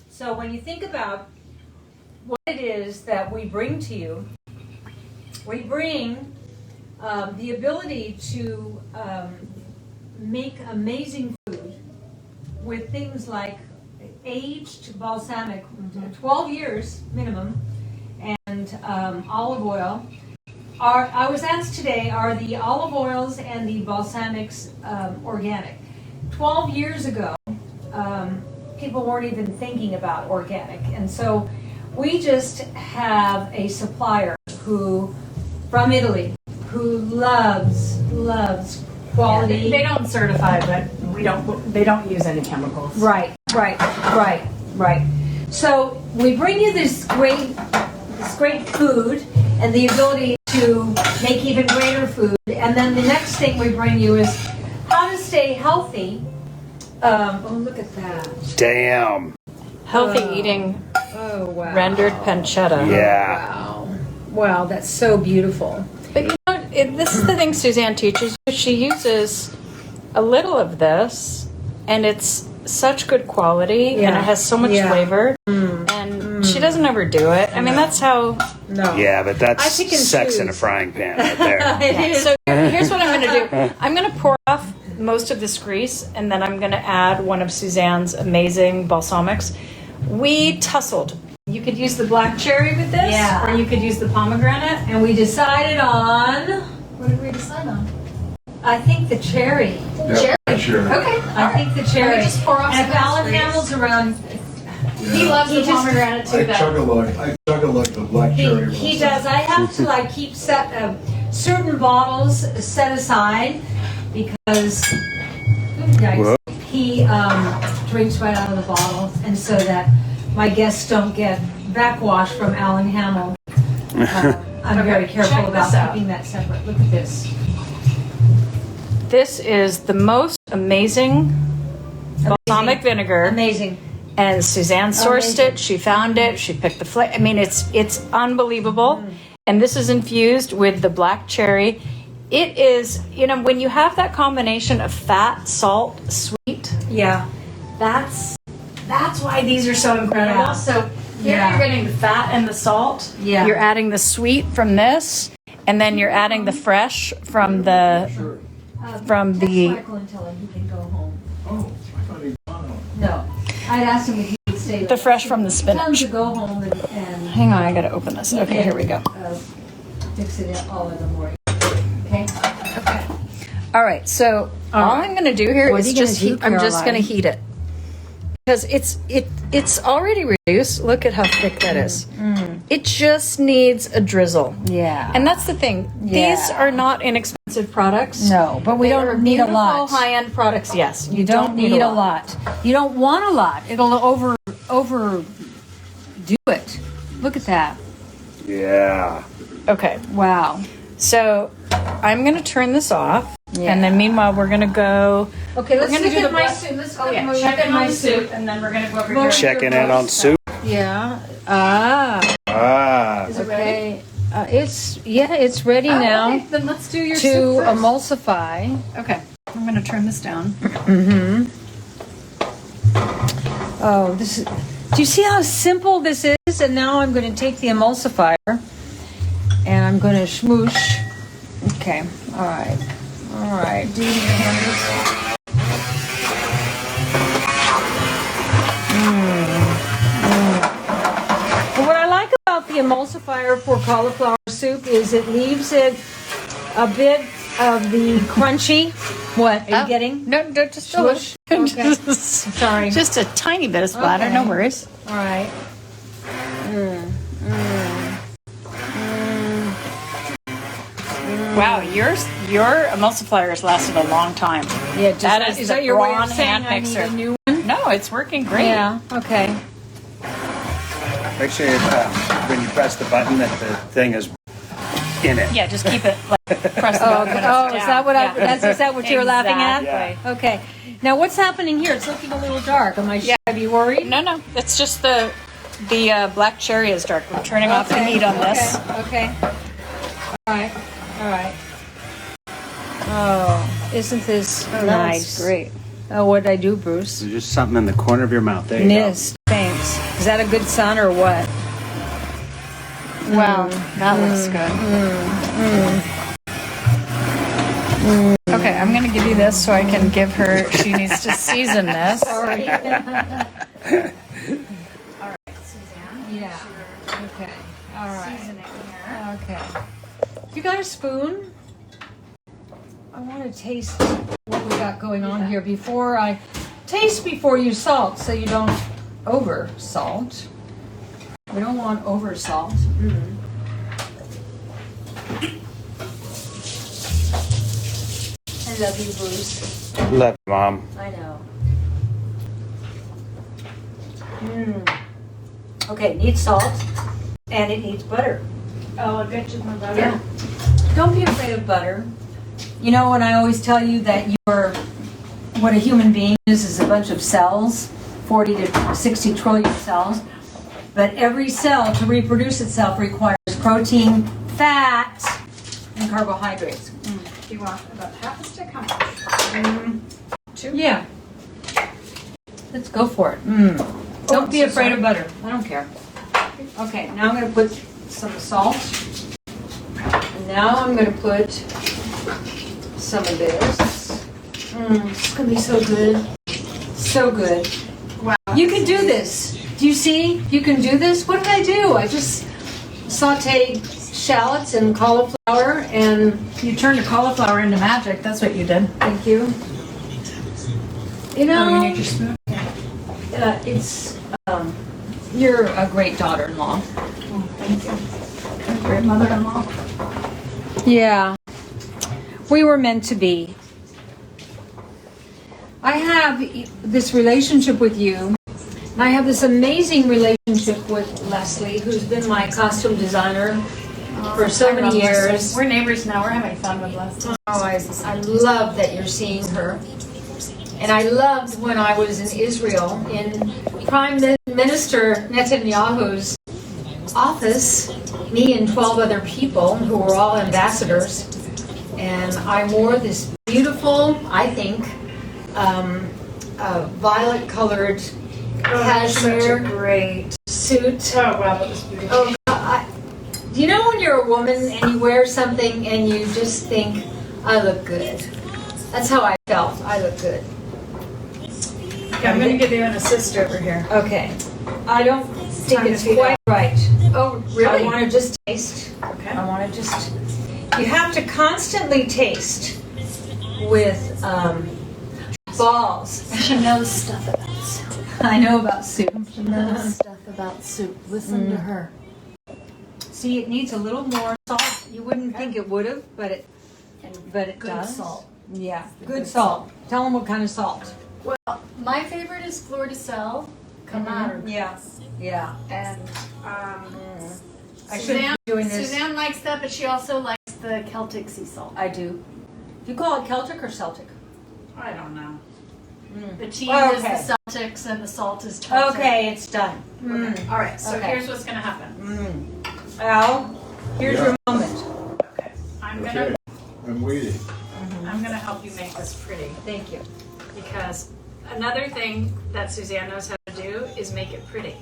So when you think about what it is that we bring to you, we bring the ability to make amazing food with things like aged balsamic, 12 years minimum, and olive oil. I was asked today, are the olive oils and the balsamics organic? 12 years ago, people weren't even thinking about organic. And so we just have a supplier from Italy, who loves quality. They don't certify, but they don't use any chemicals. Right. So we bring you this great food and the ability to make even greater food. And then the next thing we bring you is how to stay healthy. Oh, look at that. Damn. Healthy eating Oh, wow. rendered pancetta. Yeah. Wow, that's so beautiful. But you know, this is the thing Suzanne teaches you. She uses a little of this, and it's such good quality, and it has so much flavor, and she doesn't overdo it. I mean, that's how... No. Yeah, but that's I pick and sex in a choose. frying pan right there. It is. So here's what I'm going to do. I'm going to pour off most of this grease, and then I'm going to add one of Suzanne's amazing balsamics. We tussled. You could use the black cherry with this, Yeah. or you could use the pomegranate. And we decided on, What did we decide on? I think the cherry. Yeah, sure. Okay. I think the cherry. Let me just pour off And if some Alan grease. Hamill's around, He loves the He just- pomegranate too, I though. chug a like the black cherry. he does. I have to like keep certain bottles set aside because Whoa. he drinks right out of the bottle, and so that my guests don't get backwash from Alan Hamill. I'm very careful check about this out. keeping that separate. Look at this. This is the most amazing balsamic vinegar. Amazing. And Suzanne sourced Amazing. it. She found it. She picked the flavor. I mean, it's unbelievable. And this is infused with the black cherry. It is, you know, when you have that combination of fat, salt, sweet, Yeah. that's why these are so incredible. Yeah. So here Yeah. you're getting the fat and the salt. Yeah. You're adding the sweet from this, and then you're adding the fresh from the Text Michael and tell him he can go home. Oh, I thought he'd gone home. No. I'd asked him if he would stay. the fresh from the Tell him spinach. to go home and Hang on, I gotta open this. Okay, here we go. fix it all in the morning. Okay? All right, so all I'm going to do here What is are you gonna just do, heat. I'm just going to Caroline? heat it because it's already reduced. Look at how thick that is. It just needs a drizzle. Yeah. And that's the thing. These are not inexpensive products. No, but we They don't are need a beautiful, lot. high-end products. Yes, You don't need a lot. You don't want a lot. It'll overdo it. Look at that. Yeah. Okay, Wow. so I'm going to turn this off, and then meanwhile we're going to go. Okay, We're let's going to look do the at my black- soup. Let's Oh yeah, look check at in my on soup, and then we're going to go over here. Checking in on soup. Yeah. Ah. Ah. Okay. It's ready now Okay, then let's do your to soup first. emulsify. Okay, I'm going to turn this down. Oh, this is, do you see how simple this is? And now I'm going to take the emulsifier and I'm going to smoosh. Okay, all right. All right. Do you have What I like about the emulsifier for cauliflower soup is it leaves it a bit of the crunchy. What are you getting? No, just a Swoosh? Okay. Sorry. Just a tiny bit of splatter, Okay. no worries. All right. Wow, your emulsifier has lasted a long time. Yeah, That is the your way of Braun saying hand I need mixer. a new one? No, it's working great. Yeah. Okay. Make sure when you press the button that the thing is in it. Yeah, just keep it like press the Oh, button. is that what is that what you're laughing at? Exactly. Okay. Now what's happening here? It's looking a little dark. Should I be worried? No, it's just the black cherry is dark. We're turning off the heat on this. Okay. All right. Oh, isn't this nice? Great. Oh, what did I do, Bruce? There's just something in the corner of your mouth. There you Missed. Thanks. Is that a good sun or what? Wow, that looks good. Okay, I'm gonna give you this so I can give her. She needs to season this. Sorry. All right, Suzanne. Yeah. Okay. All right. Seasoning here. Okay. You got a spoon? I want to taste what we got going on here before you salt, so you don't over salt. We don't want over salt. I love you, Bruce. go. Love you, Mom. I know. Okay, it needs salt and it needs butter. Oh, I'll get you more butter. Yeah. Don't be afraid of butter. You know, when I always tell you that what a human being is a bunch of cells, 40 to 60 trillion cells, but every cell to reproduce itself requires protein, fat, and carbohydrates. Do you want about half a stick? How much? Two? Yeah. Let's go for it. Don't be afraid of butter. I don't care. Okay, now I'm going to put some salt. And now I'm going to put some of this. It's going to be so good. So good. Wow. You can do this. Do you see? You can do this. What did I do? I just sauteed shallots and cauliflower and... You turned a cauliflower into magic. That's what you did. Thank you. You know... Oh, you need your spoon? it's you're a great daughter-in-law. Oh, thank you. A great mother-in-law. Yeah, we were meant to be. I have this relationship with you, and I have this amazing relationship with Leslie, who's been my costume designer for so many years. We're neighbors now. We're having fun with Leslie. Oh, I love that you're seeing her. And I loved when I was in Israel in Prime Minister Netanyahu's office, me and 12 other people who were all ambassadors. And I wore this beautiful, I think, violet-colored cashmere Great. suit. Oh, wow, that was beautiful. Oh, God. Do you know when you're a woman and you wear something and you just think, I look good? That's how I felt. I look good. Okay, I'm going to give you an assist over here. Okay. I don't think Time to it's feed quite up. right. Oh, I really? want to just taste. Okay. I want to just... You have to constantly taste with balls. She knows stuff about soup. I know about soup. She knows stuff about soup. Listen to her. See, it needs a little more salt. You wouldn't think it would have, but it Good does. salt. Yeah, good salt. Tell them what kind of salt. Well, my favorite is Fleur de Sel. Camaro. Yeah. Yeah. And I shouldn't be doing this. Suzanne likes that, but she also likes the Celtic sea salt. I do. Do you call it Celtic or Celtic? I don't know. The cheese Oh, is okay. the Celtics and the salt is Celtic. Okay, it's done. Okay. All right, so Okay. here's what's going to happen. Al, here's Yeah. your moment. Okay. I'm Okay, going to I'm waiting. help you make this pretty. Thank you. Because another thing that Suzanne knows how to do is make it pretty.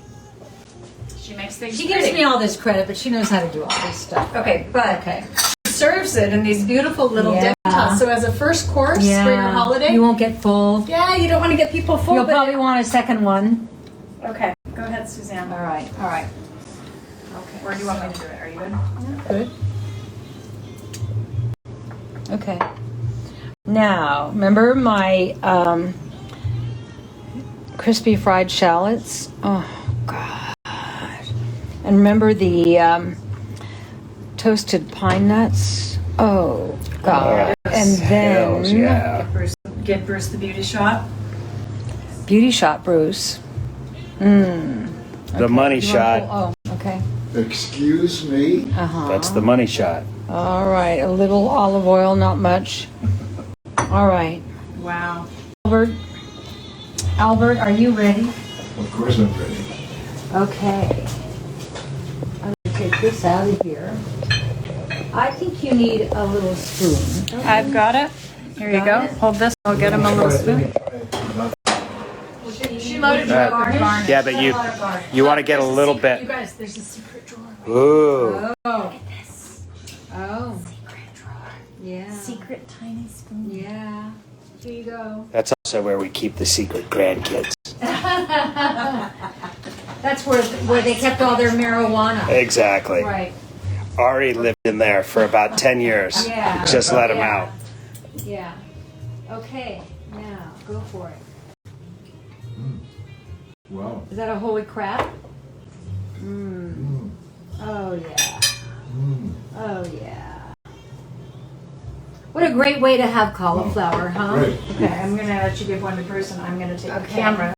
She makes things She pretty. gives me all this credit, but she knows how to do all this stuff. Okay, but she serves it in these beautiful little Yeah. demitas. So as a first course for your holiday, You won't get full. yeah, you don't want to get people full. You'll but probably want a second one. okay, go ahead, Suzanne. All right. Okay. Or do you want me to do it? Are you good? Good. Okay. Now, remember my crispy fried shallots? Oh, God. And remember the toasted pine nuts? Oh, God. And then Hells yeah. Give Bruce the beauty shot. Beauty Shot Bruce. The money shot. Oh, okay. Excuse me? That's the money shot. All right. A little olive oil, not much. All right. Wow. Albert, are you ready? Of course I'm ready. Okay. I'm going to take this out of here. I think you need a little spoon. I've got it. Here you go. Hold this. I'll get him a little spoon. She loaded your garnish. Yeah, but you want to get a little You bit. guys, there's a secret drawer. Ooh. Oh. Oh. Secret drawer. Yeah. Secret tiny spoon. Yeah. Here you go. That's also where we keep the secret grandkids. That's where they kept all their marijuana. Exactly. Right. Ari lived in there for about 10 years. Yeah. Just let him Yeah. out. Yeah. Okay. Now, go for it. Wow. Is that a holy crap? Oh, yeah. Oh, yeah. What a great way to have cauliflower, huh? Great. Okay, I'm going to let you give one to Bruce, and I'm going to take the Okay. cameras.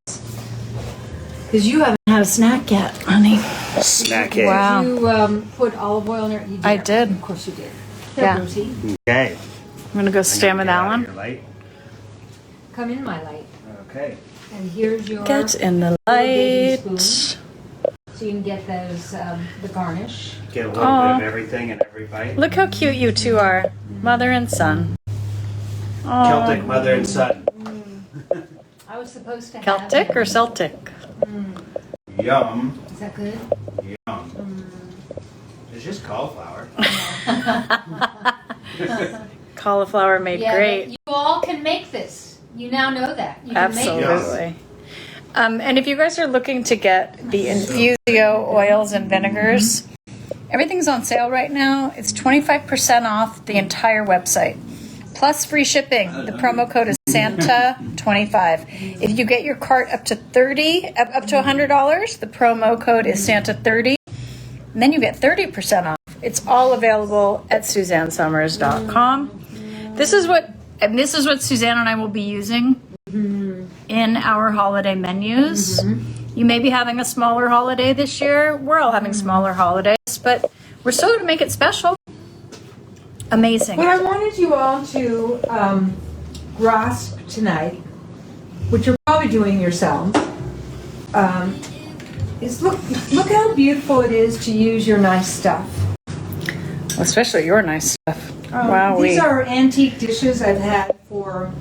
Because you haven't had a snack yet, honey. Snack it. Wow. You put olive oil in there? You did. I did. Of course you did. Yeah. Brucey. Okay. I'm going to go stand with Get out of Alan. your light. Come in my light. Okay. And here's your... Get in the baby light. spoon. So you can get those, the garnish. Get a little Aw. bit of everything in every bite. Look how cute you two are. Mother and son. Celtic mother and son. I was supposed to have... Celtic or Celtic? Yum. Is that good? Yum. It's just cauliflower. Cauliflower made Yeah, great. but you all can make this. You now know that. You can make this. Absolutely. And if you guys are looking to get the INFUSIO oils and vinegars, everything's on sale right now. It's 25% off the entire website, plus free shipping. The promo code is Santa25. If you get your cart up to $100, the promo code is Santa30, and then you get 30% off. It's all available at SuzanneSomers.com. This is what Suzanne and I will be using in our holiday menus. You may be having a smaller holiday this year. We're all having smaller holidays, but we're still going to make it special. Amazing. What I wanted you all to grasp tonight, which you're probably doing yourselves, is look how beautiful it is to use your nice stuff. Especially your nice stuff. Wow. These are antique dishes I've had for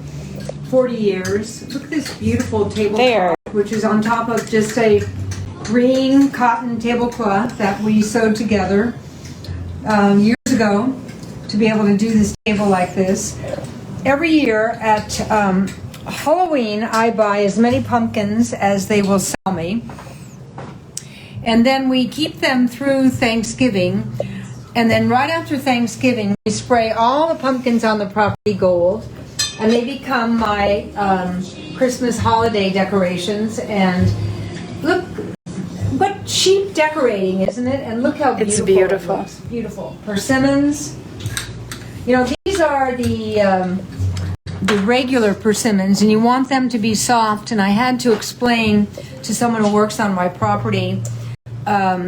40 years. Look at this beautiful tablecloth, which is on top of just a green cotton tablecloth that we sewed together years ago to be able to do this table like this. Every year at Halloween, I buy as many pumpkins as they will sell me. And then we keep them through Thanksgiving. And then right after Thanksgiving, we spray all the pumpkins on the property gold. And they become my Christmas holiday decorations. And look, what cheap decorating, isn't it? And look how beautiful It's beautiful. it looks. Beautiful. Persimmons. You know, these are the regular persimmons, and you want them to be soft. And I had to explain to someone who works on my property.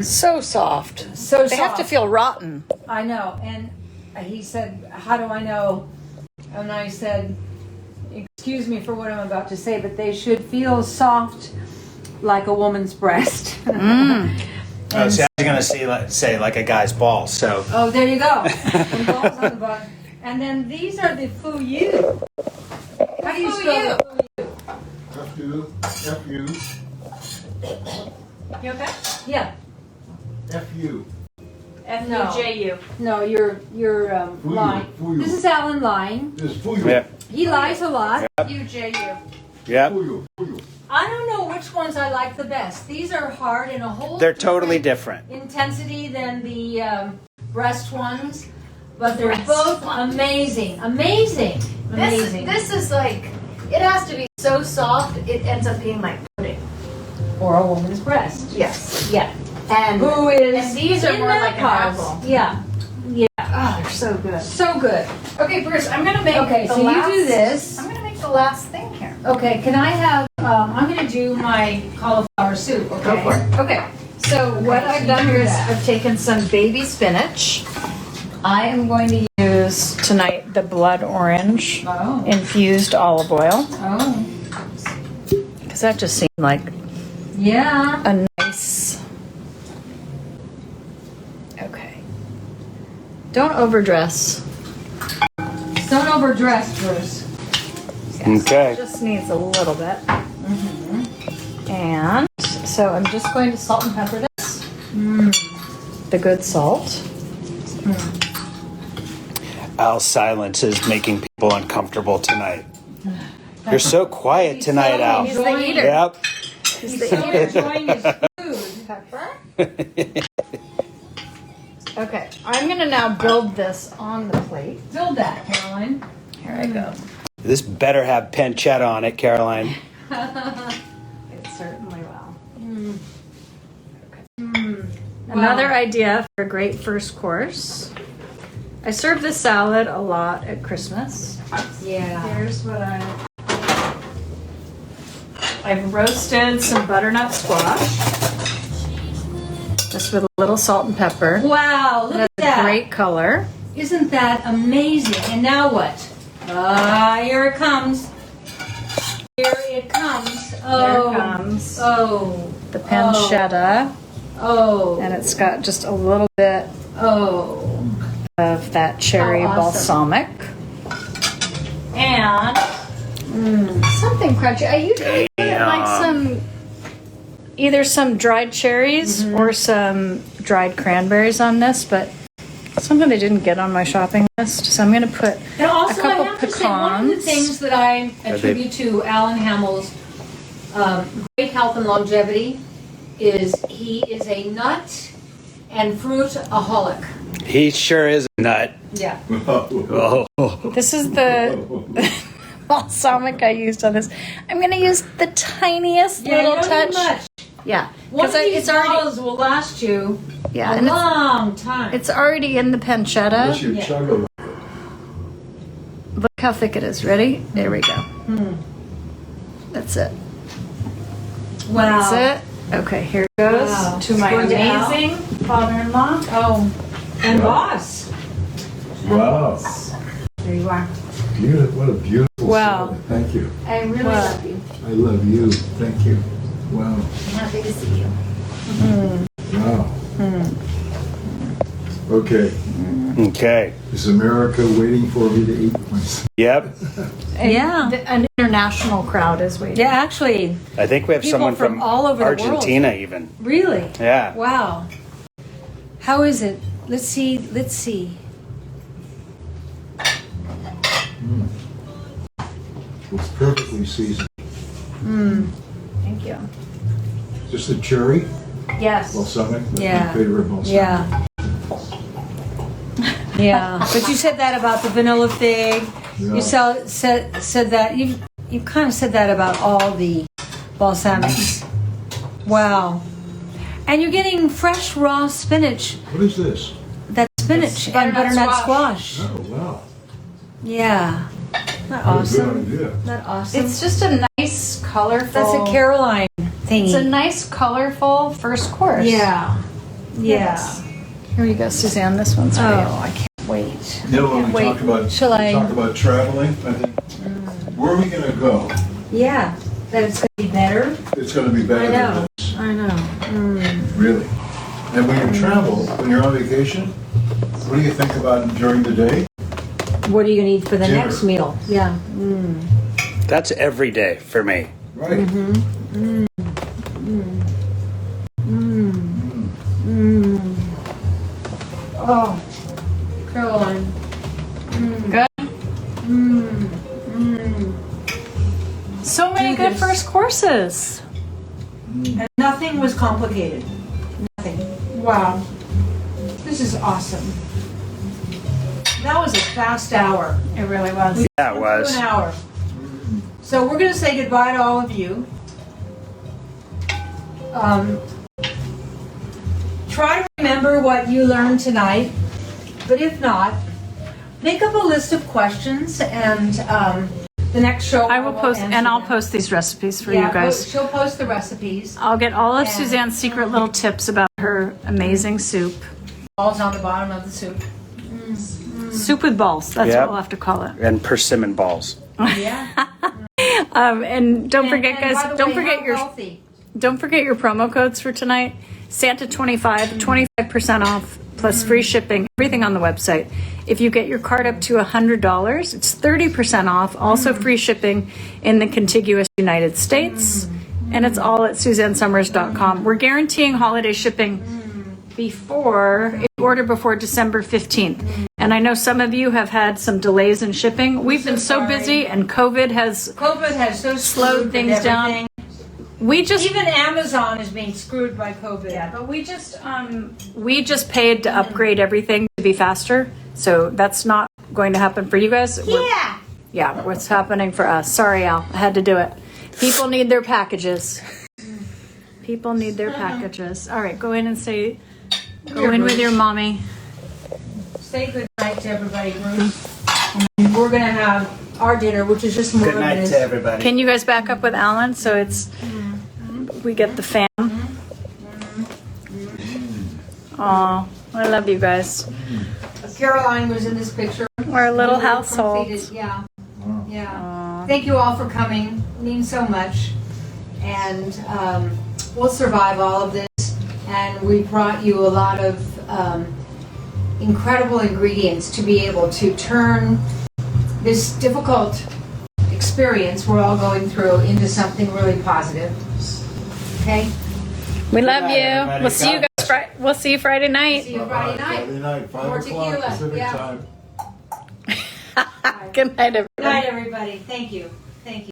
So soft. So They have to feel rotten. I know. And he said, how do I know? And I said, excuse me for what I'm about to say, but they should feel soft like a woman's breast. Oh, see, I was going to say like a guy's balls. So. Oh, there you go. And balls on the bottom. And then these are the fuyu. How do you spell the fuyu? F-U. You okay? Yeah. F-U. F-U-J-U. No, you're lying. Fuyu. This is Alan lying. This is Fuyu. Yeah. He lies a lot. F-U-J-U. Yep. Fuyu. Fuyu. I don't know which ones I like the best. These are hard in a whole They're totally different. intensity than the breast ones, but they're both amazing. Amazing. Amazing. This is like, it has to be so soft, it ends up being like pudding. Or a woman's breast. Yes. Yeah. And Who is and these are in more like an menopause. apple. Yeah. Oh, they're so good. So good. Okay, Bruce, I'm gonna make Okay, the so last, you do this. I'm gonna make the last thing here. Okay, can I have, I'm going to do my cauliflower soup, okay? Go for it. Okay, so what I've done here is I've taken some baby spinach. I am going to use tonight the blood orange Oh. infused olive oil Oh. because that just seemed like Yeah. a nice. Okay. Don't overdress. Don't overdress, Bruce. Okay. Just needs a little bit. And so I'm just going to salt and pepper this. The good salt. Al's silence is making people uncomfortable tonight. You're so quiet tonight, Al. He's the eater. Yep. He's the So eater. enjoying his food. Pepper. Okay, I'm gonna now build this on the plate. Build that, Caroline. Here I go. This better have pancetta on it, Caroline. It certainly will. Okay. Another idea for a great first course. I serve this salad a lot at Christmas. Yeah. Here's what I've roasted some butternut squash, just with a little salt and pepper. Wow, look at That's a that. great color. Isn't that amazing? And now what? Here it comes. Here it comes. Oh. There comes Oh. the pancetta, Oh. and it's got just a little bit Oh. of that cherry Oh, awesome. balsamic. And something crunchy. I usually put like some, either some dried cherries or some dried cranberries on this, but something I didn't get on my shopping list. So I'm going to put And also, a couple I have to say, one of the pecans. things that I attribute to Alan Hamill's great health and longevity is he is a nut and fruit-aholic. He sure is a nut. Yeah. Oh. This is the balsamic I used on this. I'm going to use the tiniest Yeah, little you don't need touch. much. Yeah, One of these it's already bottles will last you yeah, a and long time. it's already in the pancetta. Unless you Yeah. chug a Look how thick it is. Ready? There we go. That's it. wow. That's it. Okay, here it goes Wow. to my Going to Al. amazing father-in-law. Oh, and boss. Wow. There you are. Beautiful. What a beautiful Wow. salad. Thank you. I really Wow. love you. I love you. Thank you. Wow. I'm happy to see you. Wow. Okay. Okay. Is America waiting for me to eat my Yep. Yeah. An international crowd is waiting. Yeah, actually, I think we have People someone from all over the world. Argentina even. really. Yeah. Wow. How is it? Let's see. Let's see. It's perfectly seasoned. Thank you. Just the cherry, Yes. balsamic. That's Yeah. my favorite balsamic. Yeah. Yeah. But you said that about the vanilla fig. Yeah. You said that you kind of said that about all the balsamics. Wow. And you're getting fresh raw spinach. What is this? That spinach and butternut butternut squash. squash. Oh, wow. Yeah. Isn't that What a awesome? good idea. Isn't that awesome? It's just a nice, colorful. That's a Caroline thingy. It's a nice, colorful first course. Yeah. Yeah. Yes. Here you go, Suzanne. This one's for you. Oh, I can't wait. You know, when we Wait, talk about shall I- talk about traveling, I think, where are we going to go? Yeah. That it's going to be better. It's going to be better I know. than this, I know. really. And when you travel, when you're on vacation, what do you think about during the day? What are you going to eat for the Dinner. next meal? Yeah. That's every day for me. Right. Oh, Caroline. Good. Mmm. So many good first courses. And nothing was complicated. Nothing. Wow. This is awesome. That was a fast hour. It really was. Yeah, it was. An hour. So we're going to say goodbye to all of you. Try to remember what you learned tonight, but if not, make up a list of questions, and the next show I will post, answer and I'll them. post these recipes for Yeah, you guys. She'll post the recipes. I'll get all of And- Suzanne's secret little tips about her amazing soup. Balls on the bottom of the soup. Soup with balls. That's Yep. what we'll have to call it. And persimmon balls. Yeah. And don't forget, And by guys. the Don't way, forget how your. healthy. Don't forget your promo codes for tonight. Santa 25% off plus free shipping. Everything on the website. If you get your card up to $100, it's 30% off. Also free shipping in the contiguous United States, and it's all at SuzanneSomers.com. We're guaranteeing holiday shipping before if you order before December 15th. And I know some of you have had some delays in shipping. We've been so sorry. busy, and COVID has so slowed screwed things with down. everything. We just Even Amazon is being screwed by COVID. Yeah, but we just paid to upgrade everything to be faster. So that's not going to happen for you guys. Yeah, what's happening for us. Sorry, Al. I had to do it. People need their packages. People need their packages. All right, go in and go in with your mommy. Say good night to everybody, Bruce. And we're going to have our dinner, which is just more Good of night this. to everybody. Can you guys back up with Alan so we get the fam? Aw, I love you guys. Caroline was in this picture. Our little household. Completed. Yeah. Yeah. Thank you all for coming. It means so much. And we'll survive all of this. And we brought you a lot of incredible ingredients to be able to turn this difficult experience we're all going through into something really positive. Okay? We love night, you. everybody. We'll see you guys. We'll see you Friday night. See you Friday night. Friday night, 5 More o'clock tequila, Pacific yeah. time. Good night, everybody. Good night, everybody. Thank you. Thank you.